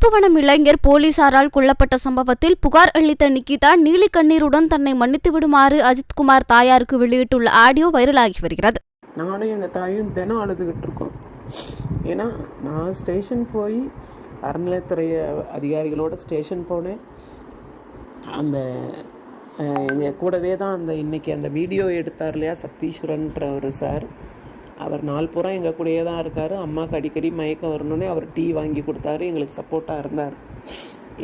திருப்புவனம் இளைஞர் போலீசாரால் கொல்லப்பட்ட சம்பவத்தில் புகார் அளித்த நிகிதா நீலி கண்ணீருடன் தன்னை மன்னித்து விடுமாறு அஜித்குமார் தாயாருக்கு வெளியிட்டுள்ள ஆடியோ வைரலாகி வருகிறது. நானும் எங்கள் தாயும் தினம் அழுதுகிட்டு இருக்கோம். ஏன்னா நான் ஸ்டேஷன் போய் அறநிலையத்துறை அதிகாரிகளோட ஸ்டேஷன் போனேன். அந்த எங்கள் கூடவே தான் இன்றைக்கி அந்த வீடியோ எடுத்தார் இல்லையா சத்தீஸ்வரன்ற ஒரு சார், அவர் நாள் பூரா எங்கள் கூடயே தான் இருக்கார். அம்மாவுக்கு அடிக்கடி மயக்கம் வரணுன்னே அவர் டீ வாங்கி கொடுத்தாரு, எங்களுக்கு சப்போர்ட்டாக இருந்தார்.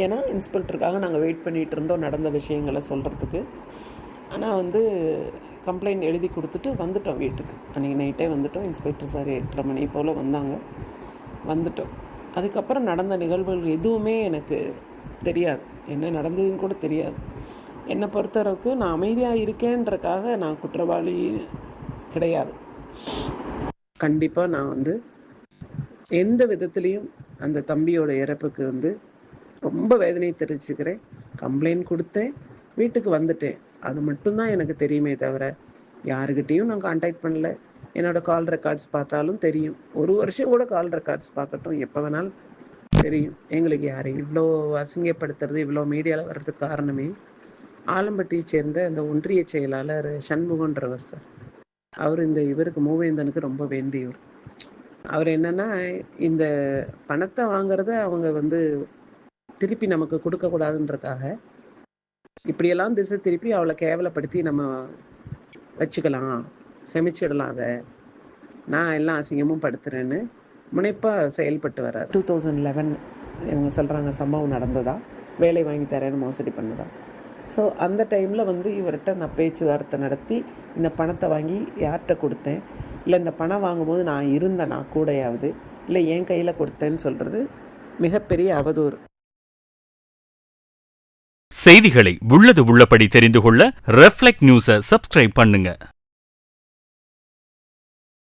ஏன்னா இன்ஸ்பெக்டருக்காக நாங்கள் வெயிட் பண்ணிகிட்டு இருந்தோம் நடந்த விஷயங்களை சொல்கிறதுக்கு. ஆனால் கம்ப்ளைண்ட் எழுதி கொடுத்துட்டு வந்துட்டோம் வீட்டுக்கு. அன்றைக்கி நைட்டே வந்துட்டோம். இன்ஸ்பெக்டர் சார் 8:30 மணி போல் வந்தாங்க. வந்துட்டோம். அதுக்கப்புறம் நடந்த நிகழ்வுகள் எதுவுமே எனக்கு தெரியாது, என்ன நடந்ததுன்னு கூட தெரியாது. என்னை பொறுத்தளவுக்கு நான் அமைதியாக இருக்கேன்றக்காக நான் குற்றவாளி கிடையாது. கண்டிப்பாக நான் எந்த விதத்துலேயும் அந்த தம்பியோட இறப்புக்கு ரொம்ப வேதனை தெரிவிச்சுக்கிறேன். கம்ப்ளைண்ட் கொடுத்தேன், வீட்டுக்கு வந்துட்டேன். அது மட்டும்தான் எனக்கு தெரியுமே தவிர யாருக்கிட்டேயும் நான் கான்டாக்ட் பண்ணல. என்னோடய கால் ரெக்கார்ட்ஸ் பார்த்தாலும் தெரியும். 1 வருஷம் கூட கால் ரெக்கார்ட்ஸ் பார்க்கட்டும், எப்போ வேணாலும் தெரியும். எங்களுக்கு யாரை இவ்வளோ அசிங்கப்படுத்துறது, இவ்வளோ மீடியாவில் வர்றதுக்கு காரணமே ஆலம்பட்டியை சேர்ந்த அந்த ஒன்றிய செயலாளர் சண்முகன்றவர் சார். அவர் இவருக்கு மூவேந்தனுக்கு ரொம்ப வேண்டியவர். அவர் என்னன்னா, இந்த பணத்தை வாங்குறத அவங்க திருப்பி நமக்கு கொடுக்கக்கூடாதுன்றக்காக இப்படியெல்லாம் திசை திருப்பி அவளை கேவலப்படுத்தி நம்ம வச்சுக்கலாம், செமிச்சிடலாம், அதை நான் எல்லாம் அசிங்கமும் படுத்துறேன்னு முனைப்பாக செயல்பட்டு வர்றார். 2011 இவங்க சொல்கிறாங்க சம்பவம் நடந்ததா, வேலை வாங்கி தரேன்னு மோசடி பண்ணதா. ஸோ அந்த டைமில் இவர்கிட்ட நான் பேச்சுவார்த்தை நடத்தி இந்த பணத்தை வாங்கி யார்கிட்ட கொடுத்தேன், இல்லை இந்த பணம் வாங்கும்போது நான் இருந்தேனா கூடையாவது, இல்லை என் கையில் கொடுத்தேன்னு சொல்கிறது மிகப்பெரிய அவதூறு. செய்திகளை உள்ளது உள்ளபடி தெரிந்து கொள்ள ரெஃப்ளெக்ட் நியூஸை சப்ஸ்கிரைப் பண்ணுங்க.